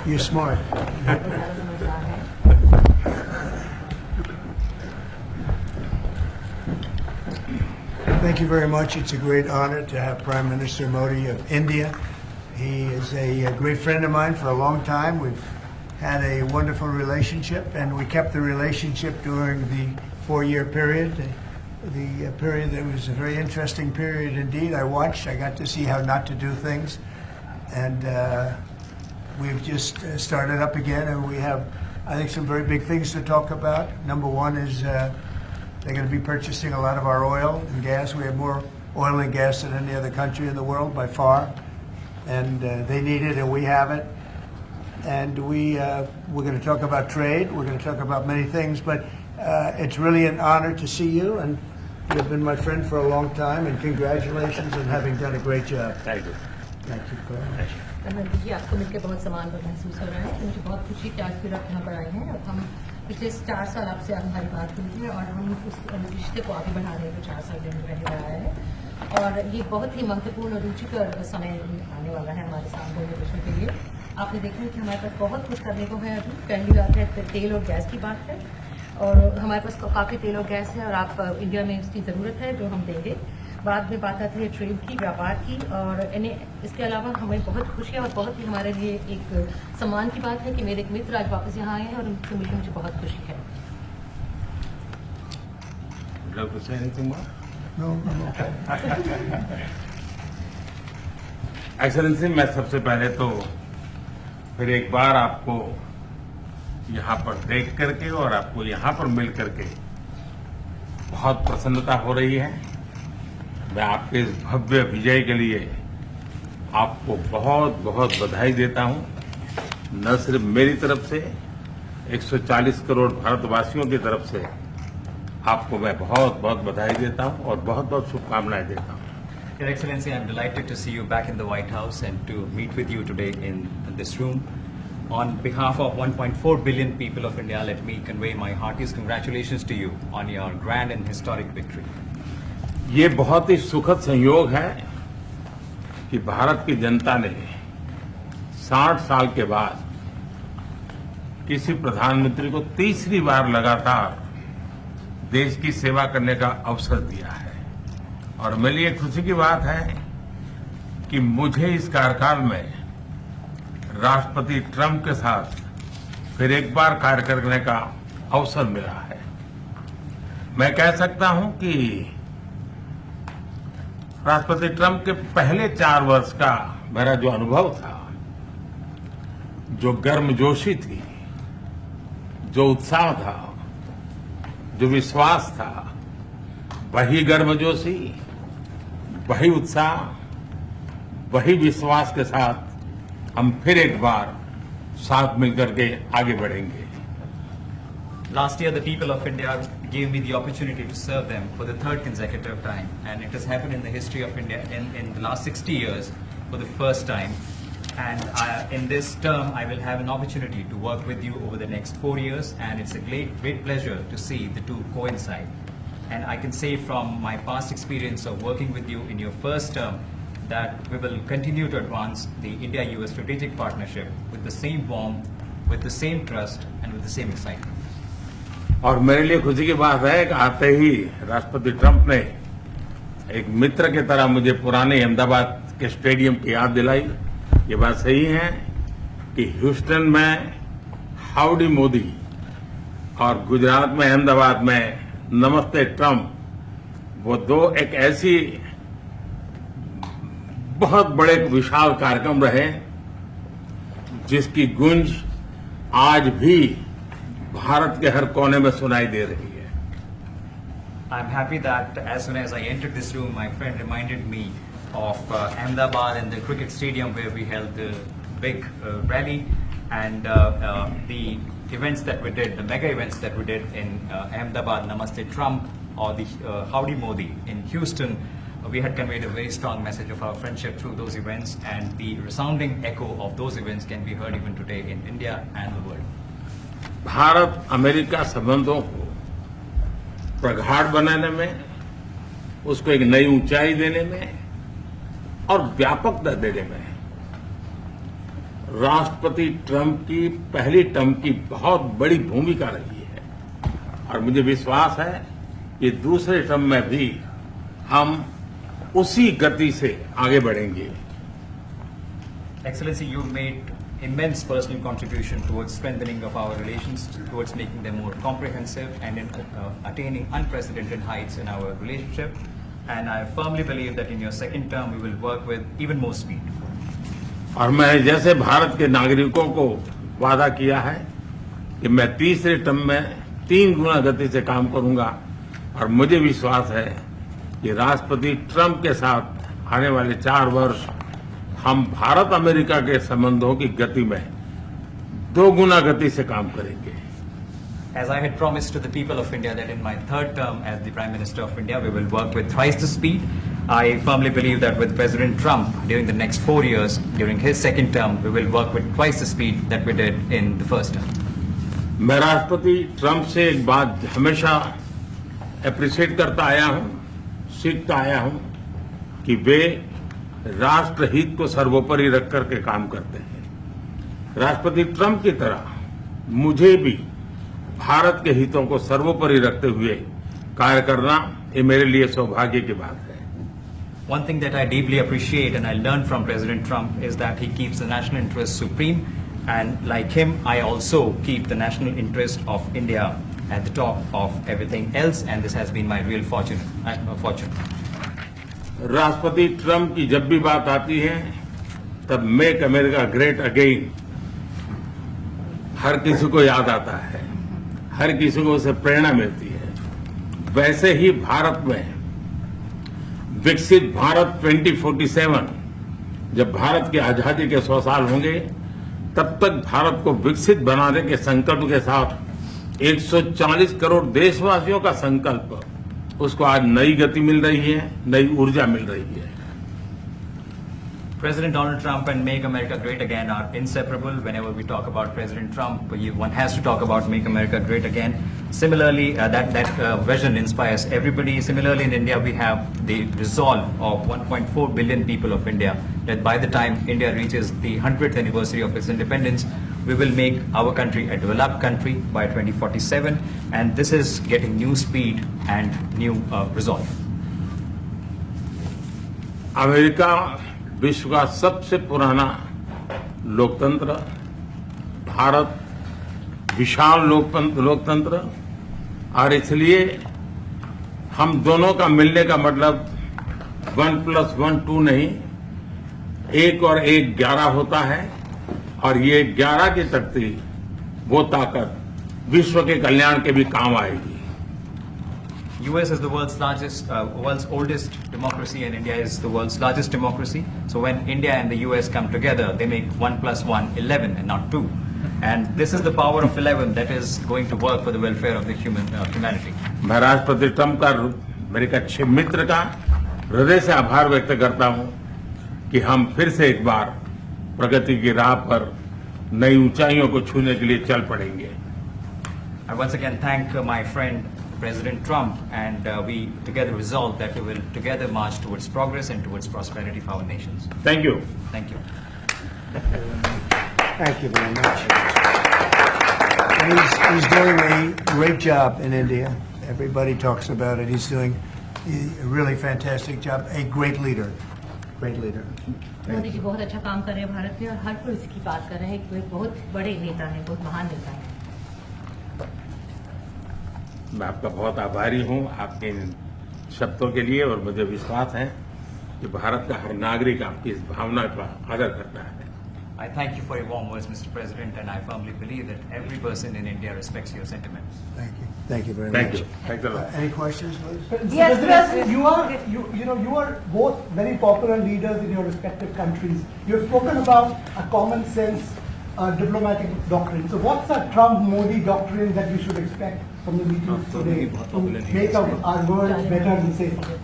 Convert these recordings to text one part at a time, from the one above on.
You're smart. Thank you very much. It's a great honor to have Prime Minister Modi of India. He is a great friend of mine for a long time. We've had a wonderful relationship, and we kept the relationship during the 4-year period. The period that was a very interesting period indeed. I got to see how not to do things, and we've just started up again, and we have, I think, some very big things to talk about. Number one is they're going to be purchasing a lot of our oil and gas. We have more oil and gas than any other country in the world by far, and they need it, and we have it. And we're going to talk about trade. We're going to talk about many things, but it's really an honor to see you, and you've been my friend for a long time, and congratulations on having done a great job. Thank you. Thank you very much. प्रधानमंत्री जी, आपको मिलकर बहुत सम्मान महसूस हो रहा है। मुझे बहुत खुशी कि आज फिर आप यहाँ पर आए हैं। अब हम पिछले 4 साल आपसे हमारी बात हुई है, और हम उस रिश्ते को आगे बढ़ा रहे हैं जो 4 साल पहले रहा है, और ये बहुत ही महत्वपूर्ण और रुचिकर समय आने वाला है हमारे साथ दोनों देशों के लिए। आपने देखा कि हमारे पास बहुत कुछ करने को है। अभी पहली बात है तेल और गैस की बात है, और हमारे पास काफ़ी तेल और गैस है, और आप इंडिया में इसकी ज़रूरत है जो हम देंगे। बाद में बात आती है ट्रेड की, व्यापार की, और इसके अलावा हमें बहुत खुशी है और बहुत ही हमारे लिए एक सम्मान की बात है कि मेरे एक मित्र आज वापस यहाँ आए हैं, और उनसे मिलकर मुझे बहुत खुशी है। एक्सेलेंसी, मैं सबसे पहले तो फिर एक बार आपको यहाँ पर देख करके और आपको यहाँ पर मिल करके बहुत प्रसन्नता हो रही है। मैं आपके इस भव्य विजय के लिए आपको बहुत बहुत बधाई देता हूं। न सिर्फ मेरी तरफ से, 140 करोड़ भारतवासियों की तरफ से आपको मैं बहुत बहुत बधाई देता हूं और बहुत बहुत शुभकामनाएं देता हूं। Your Excellency, I'm delighted to see you back in the White House and to meet with you today in this room. On behalf of 1.4 billion people of India, let me convey my heartiest congratulations to you on your grand and historic victory. ये बहुत ही सुखद संयोग है कि भारत की जनता ने 60 साल के बाद किसी प्रधानमंत्री को तीसरी बार लगातार देश की सेवा करने का अवसर दिया है, और मेरे लिए खुशी की बात है कि मुझे इस कार्यकाल में राष्ट्रपति ट्रंप के साथ फिर एक बार कार्य करने का अवसर मिला है। मैं कह सकता हूं कि राष्ट्रपति ट्रंप के पहले 4 वर्ष का मेरा जो अनुभव था, जो गर्मजोशी थी, जो उत्साह था, जो विश्वास था, वही गर्मजोशी, वही उत्साह, वही विश्वास के साथ हम फिर एक बार साथ मिलकर के आगे बढ़ेंगे। Last year, the people of India gave me the opportunity to serve them for the 3rd consecutive time, and it has happened in the history of India in the last 60 years for the first time. And in this term, I will have an opportunity to work with you over the next 4 years, and it's a great pleasure to see the two coincide. And I can say from my past experience of working with you in your first term that we will continue to advance the India-US strategic partnership with the same warmth, with the same trust, and with the same excitement. और मेरे लिए खुशी की बात है कि आते ही राष्ट्रपति ट्रंप ने एक मित्र की तरह मुझे पुराने अहमदाबाद के स्टेडियम की याद दिलाई। ये बात सही है कि ह्यूस्टन में हाउडी मोदी और गुजरात में अहमदाबाद में नमस्ते ट्रंप, वो दो एक ऐसी बहुत बड़े विशाल कार्यक्रम रहे जिसकी गूंज आज भी भारत के हर कोने में सुनाई दे रही है। I'm happy that as soon as I entered this room, my friend reminded me of Ahmedabad and the cricket stadium where we held the big rally, and the events that we did, the mega events that we did in Ahmedabad, Namaste Trump, or the Howdy Modi in Houston. We had conveyed a very strong message of our friendship through those events, and the resounding echo of those events can be heard even today in India and the world. Bharat America संबंधों को प्रगाढ़ बनाने में, उसको एक नई ऊंचाई देने में और व्यापकता देने में राष्ट्रपति ट्रंप की पहली टर्म की बहुत बड़ी भूमिका रही है और मुझे विश्वास है कि दूसरे टर्म में भी हम उसी गति से आगे बढ़ेंगे। Excellency, you made immense personal contribution towards strengthening of our relations, towards making them more comprehensive and in attaining unprecedented heights in our relationship. And I firmly believe that in your second term, we will work with even more speed. और मैं जैसे भारत के नागरिकों को वादा किया है कि मैं तीसरे टर्म में 3 गुना गति से काम करूंगा और मुझे विश्वास है कि राष्ट्रपति ट्रंप के साथ आने वाले 4 वर्ष हम भारत अमेरिका के संबंधों की गति में 2 गुना गति से काम करेंगे। As I had promised to the people of India that in my third term as the Prime Minister of India, we will work with thrice the speed. I firmly believe that with President Trump, during the next 4 years, during his second term, we will work with twice the speed that we did in the first term. मैं राष्ट्रपति Trump से एक बात हमेशा appreciate करता आया हूं, सीखता आया हूं कि वे राष्ट्रहित को सर्वोपरि रख करके काम करते हैं। राष्ट्रपति ट्रंप की तरह मुझे भी भारत के हितों को सर्वोपरि रखते हुए कार्य करना ये मेरे लिए सौभाग्य की बात है। One thing that I deeply appreciate and I learned from President Trump is that he keeps the national interest supreme, and like him, I also keep the national interest of India at the top of everything else, and this has been my real fortune. राष्ट्रपति Trump की जब भी बात आती है तब make America great again हर किसी को याद आता है, हर किसी को उससे प्रेरणा मिलती है। वैसे ही भारत में विकसित भारत 2047 जब भारत की आजादी के 100 साल होंगे तब तक भारत को विकसित बनाने के संकल्प के साथ 140 करोड़ देशवासियों का संकल्प, उसको आज नई गति मिल रही है, नई ऊर्जा मिल रही है। President Donald Trump and Make America Great Again are inseparable. Whenever we talk about President Trump, one has to talk about Make America Great Again. Similarly, that vision inspires everybody. Similarly, in India, we have the resolve of 1.4 billion people of India that by the time India reaches the 100th anniversary of its independence, we will make our country a developed country by 2047. And this is getting new speed and new resolve. America विश्व का सबसे पुराना लोकतंत्र, भारत विशाल लोकतंत्र, और इसलिए हम दोनों का मिलने का मतलब 1+1 2 नहीं, 1 और 1 11 होता है, और ये 11 की तख्ती वो ताकत विश्व के कल्याण के भी काम आएगी। US is the world's oldest democracy, and India is the world's largest democracy. So when India and the US come together, they make 1+1 11 and not 2. And this is the power of 11 that is going to work for the welfare of the humanity. मैं राष्ट्रपति Trump का, मेरे एक अच्छे मित्र का हृदय से आभार व्यक्त करता हूं कि हम फिर से एक बार प्रगति की राह पर नई ऊंचाइयों को छूने के लिए चल पड़ेंगे। I once again thank my friend President Trump, and we together resolve that we will together march towards progress and towards prosperity for our nations. Thank you. Thank you. Thank you very much. And he's doing a great job in India. Everybody talks about it. He's doing a really fantastic job. A great leader. Great leader. Modi ji बहुत अच्छा काम कर रहे हैं भारत में, और हर कोई इसकी बात कर रहे हैं कि बहुत बड़े नेता हैं, बहुत महान नेता हैं। मैं आपका बहुत आभारी हूं आपके इन शब्दों के लिए, और मुझे विश्वास है कि भारत का हर नागरिक आपकी इस भावना का आदर करता है। I thank you for your warm words, Mr. President, and I firmly believe that every person in India respects your sentiments. Thank you. Thank you very Thank much. you. Thanks a lot. Any questions, please? Yes, President. You are both very popular leaders in your respective countries. You have spoken about a common sense diplomatic doctrine. So what's a Trump-Modi doctrine that we should expect from the meetings today to make our world better and safer?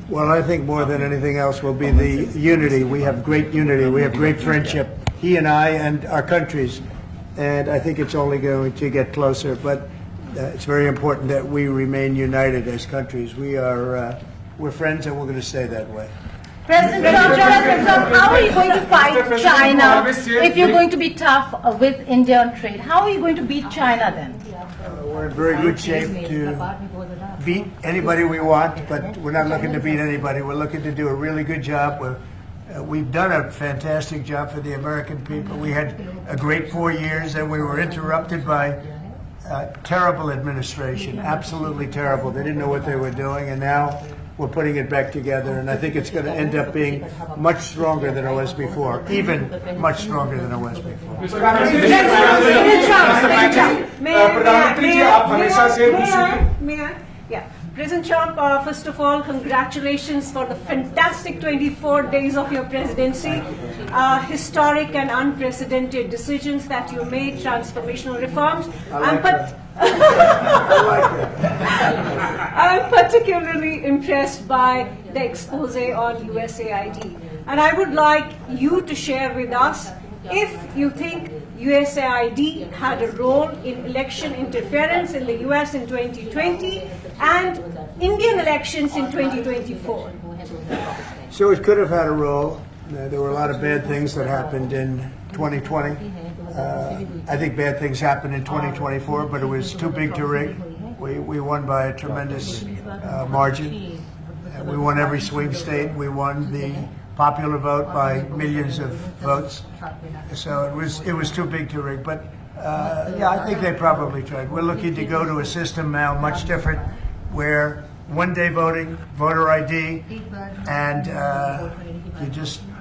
Well, I think more than anything else will be the unity. We have great unity. We have great friendship, he and I and our countries. And I think it's only going to get closer. But it's very important that we remain united as countries. We're friends, and we're going to stay that way. President Trump, how are you going to fight China if you're going to be tough with India on trade? How are you going to beat China then? We're in very good shape to beat anybody we want, but we're not looking to beat anybody. We're looking to do a really good job. We've done a fantastic job for the American people. We had a great 4 years, and we were interrupted by terrible administration, absolutely terrible. They didn't know what they were doing, and now we're putting it back together, and I think it's going to end up being much stronger than it was before, even much stronger than it was before. प्रधानमंत्री जी आप हमेशा से May I? Yeah. President Trump, first of all, congratulations for the fantastic 24 days of your presidency. Historic and unprecedented decisions that you made, transformational reforms. I'm particularly impressed by the expose on USAID. And I would like you to share with us if you think USAID had a role in election interference in the US in 2020 and Indian elections in 2024. So it could have had a role. There were a lot of bad things that happened in 2020. I think bad things happened in 2024, but it was too big to rig. We won by a tremendous margin. We won every swing state. We won the popular vote by millions of votes. So it was too big to rig. But yeah, I think they probably tried. We're looking to go to a system now much different, where one-day voting, voter ID, and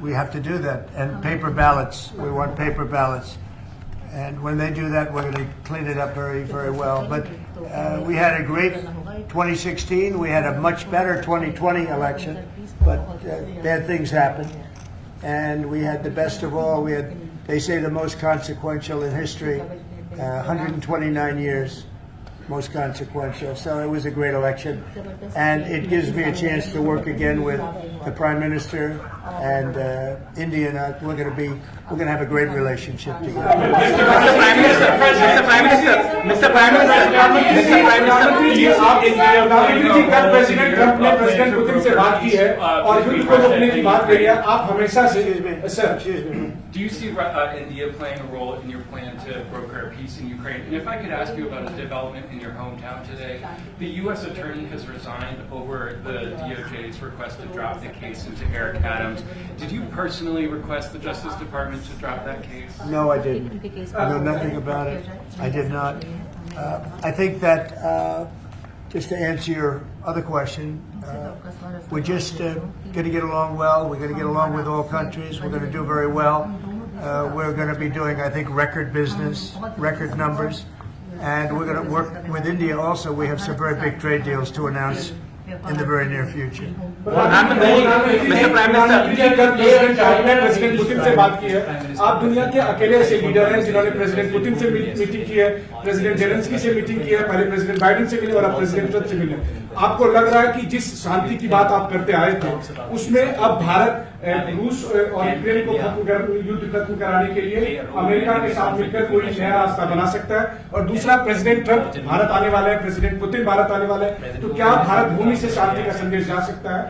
we have to do that. And paper ballots. We want paper ballots. And when they do that, we're going to clean it up very, very well. But we had a great 2016. We had a much better 2020 election, but bad things happened. And we had the best of all. We had, they say, the most consequential in history, 129 years, most consequential. So it was a great election. And it gives me a chance to work again with the Prime Minister and India. And we're going to have a great relationship together. प्रधानमंत्री जी कल president Trump ने president Putin से बात की है और युद्ध को रोकने की बात कही है. आप हमेशा से sir Do you see India playing a role in your plan to broker a peace in Ukraine? And if I could ask you about a development in your hometown today, the U.S. attorney has resigned over the DOJ's request to drop the case into Eric Adams. Did you personally request the Justice Department to drop that case? No, I didn't. I know nothing about it. I did not. I think that, just to answer your other question, we're just going to get along well. We're going to get along with all countries. We're going to do very well. We're going to be doing, I think, record business, record numbers. And we're going to work with India also. We have some very big trade deals to announce in the very near future. प्रधानमंत्री जी कल president Trump ने president Putin से बात की है. आप दुनिया के अकेले ऐसे लीडर हैं जिन्होंने प्रेसिडेंट पुतिन से मीटिंग की है, प्रेसिडेंट जेलेंस्की से मीटिंग की है, पहले प्रेसिडेंट बाइडेन से मिले और अब प्रेसिडेंट ट्रंप से मिले. आपको लग रहा है कि जिस शांति की बात आप करते आए थे उसमें अब भारत रूस और यूक्रेन को युद्ध खत्म कराने के लिए अमेरिका के साथ मिलकर कोई नया रास्ता बना सकता है? और दूसरा, प्रेसिडेंट ट्रंप भारत आने वाले हैं, प्रेसिडेंट पुतिन भारत आने वाले हैं, तो क्या भारत भूमि से शांति का संदेश जा सकता है?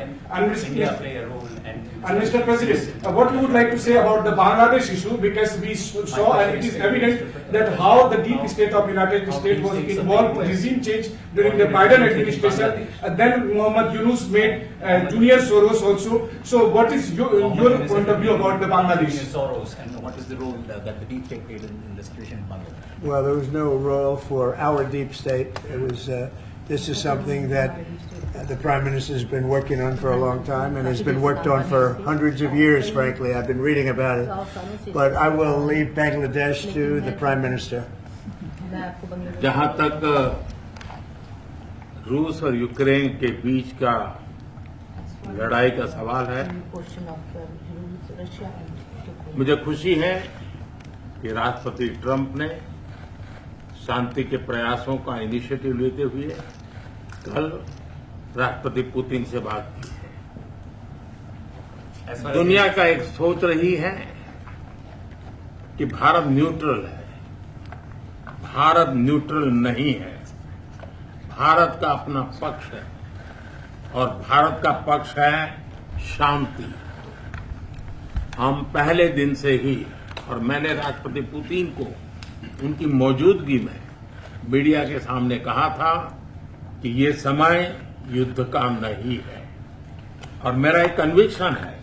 And Mr. President, what you would like to say about the Bangladesh issue, because we saw and it is evident that how the deep state of United States was involved in regime change during the Biden administration. Then Muhammad Yunus made Junior Soros also. So what is your point of view about the Bangladesh? Soros, and what is the role that the deep state played in the situation in Bangladesh? Well, there was no role for our deep state. It was. This is something that the Prime Minister has been working on for a long time and has been worked on for hundreds of years, frankly. I've been reading about it. But I will leave Bangladesh to the Prime Minister. जहां तक रूस और Ukraine के बीच का लड़ाई का सवाल है, मुझे खुशी है कि राष्ट्रपति ट्रंप ने शांति के प्रयासों का इनिशिएटिव लेते हुए कल राष्ट्रपति पुतिन से बात की है. दुनिया का एक सोच रही है कि भारत न्यूट्रल है. भारत न्यूट्रल नहीं है. भारत का अपना पक्ष है और भारत का पक्ष है शांति। हम पहले दिन से ही, और मैंने राष्ट्रपति पुतिन को उनकी मौजूदगी में मीडिया के सामने कहा था कि ये समय युद्ध का नहीं है, और मेरा एक कन्विक्शन है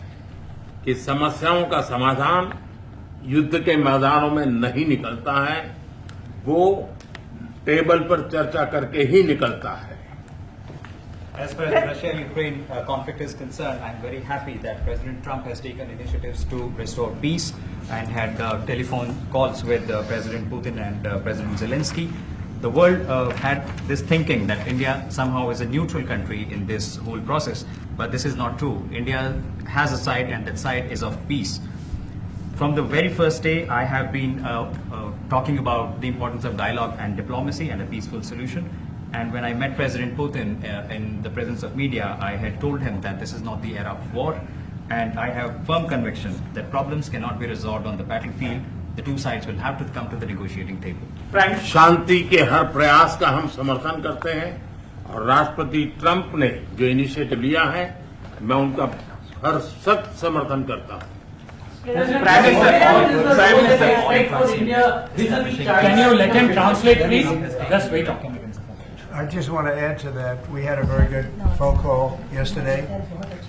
कि समस्याओं का समाधान युद्ध के मैदानों में नहीं निकलता है, वो टेबल पर चर्चा करके ही निकलता है। As far as the Russia-Ukraine conflict is concerned, I'm very happy that President Trump has taken initiatives to restore peace and had telephone calls with President Putin and President Zelensky. The world had this thinking that India somehow is a neutral country in this whole process, but this is not true. India has a side, and that side is of peace. From the very first day, I have been talking about the importance of dialogue and diplomacy and a peaceful solution. And when I met President Putin in the presence of media, I had told him that this is not the era of war, and I have firm conviction that problems cannot be resolved on the battlefield. The two sides will have to come to the negotiating table. शांति के हर प्रयास का हम समर्थन करते हैं, और राष्ट्रपति Trump ने जो इनिशिएटिव लिया है, मैं उनका हर सख्त समर्थन करता हूं। Can you let him translate, please? Just wait. I just want to add to that. We had a very good phone call yesterday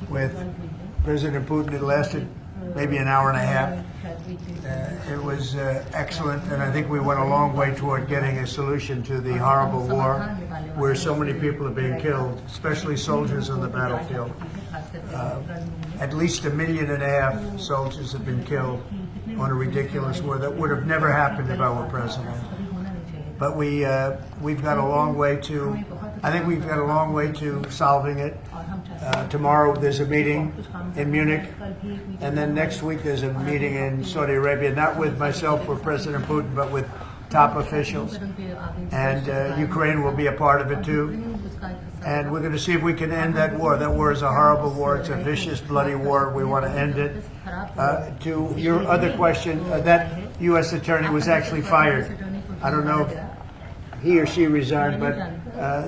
with President Putin. It lasted maybe an hour and a half. It was excellent, and I think we went a long way toward getting a solution to the horrible war where so many people are being killed, especially soldiers on the battlefield. At least 1.5 million soldiers have been killed on a ridiculous war that would have never happened if I were president. But we've got a long way to, I think we've got a long way to solving it. Tomorrow there's a meeting in Munich, and then next week there's a meeting in Saudi Arabia, not with myself or President Putin, but with top officials. And Ukraine will be a part of it too. And we're going to see if we can end that war. That war is a horrible war. It's a vicious, bloody war. We want to end it. To your other question, that U.S. attorney was actually fired. I don't know if he or she resigned, but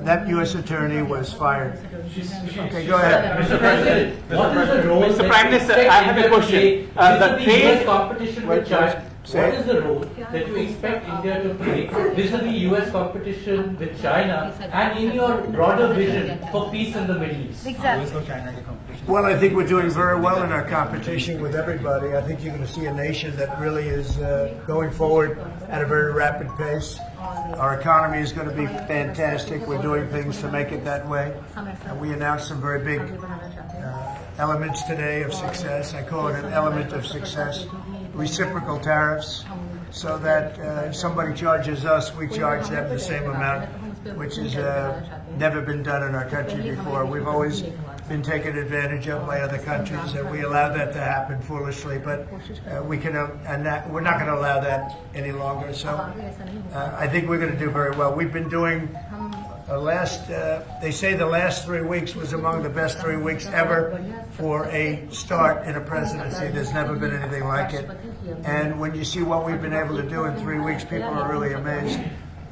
that U.S. attorney was fired. Okay, go ahead. Mr. President, what is the role? Mr. Prime Minister, I have a question. The trade competition with China. Say What it. is the role that you expect India to play vis-a-vis US competition with China and in your broader vision for peace in the Middle East? Exactly. Well, I think we're doing very well in our competition with everybody. I think you're going to see a nation that really is going forward at a very rapid pace. Our economy is going to be fantastic. We're doing things to make it that way. And we announced some very big elements today of success. I call it an element of success. Reciprocal tariffs, so that somebody charges us, we charge them the same amount, which has never been done in our country before. We've always been taken advantage of by other countries, and we allow that to happen foolishly. But we can, we're not going to allow that any longer. So I think we're going to do very well. We've been doing they say the last 3 weeks was among the best 3 weeks ever for a start in a presidency. There's never been anything like it. And when you see what we've been able to do in 3 weeks, people are really amazed.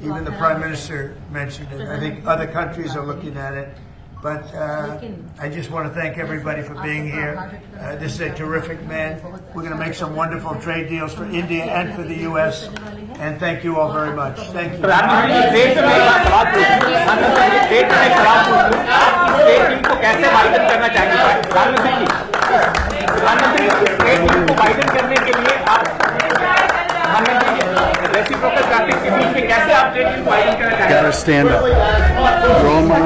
Even the Prime Minister mentioned it. I think other countries are looking at it. But I just want to thank everybody for being here. This is a terrific man. We're going to make some wonderful trade deals for India and for the U.S. And thank you all very much. Thank you. Trade में एक सवाल पूछूं, trade में एक सवाल पूछूं, आप इस ट्रेड डील को कैसे वाइडन करना चाहेंगे? प्रधानमंत्री जी, ट्रेड डील को वाइडन करने के लिए आप प्रधानमंत्री जी रेसिप्रोकल ट्रैफिक के बीच में कैसे आप ट्रेड डील को वाइडन करना चाहेंगे? Gotta stand up. Roll 'em up.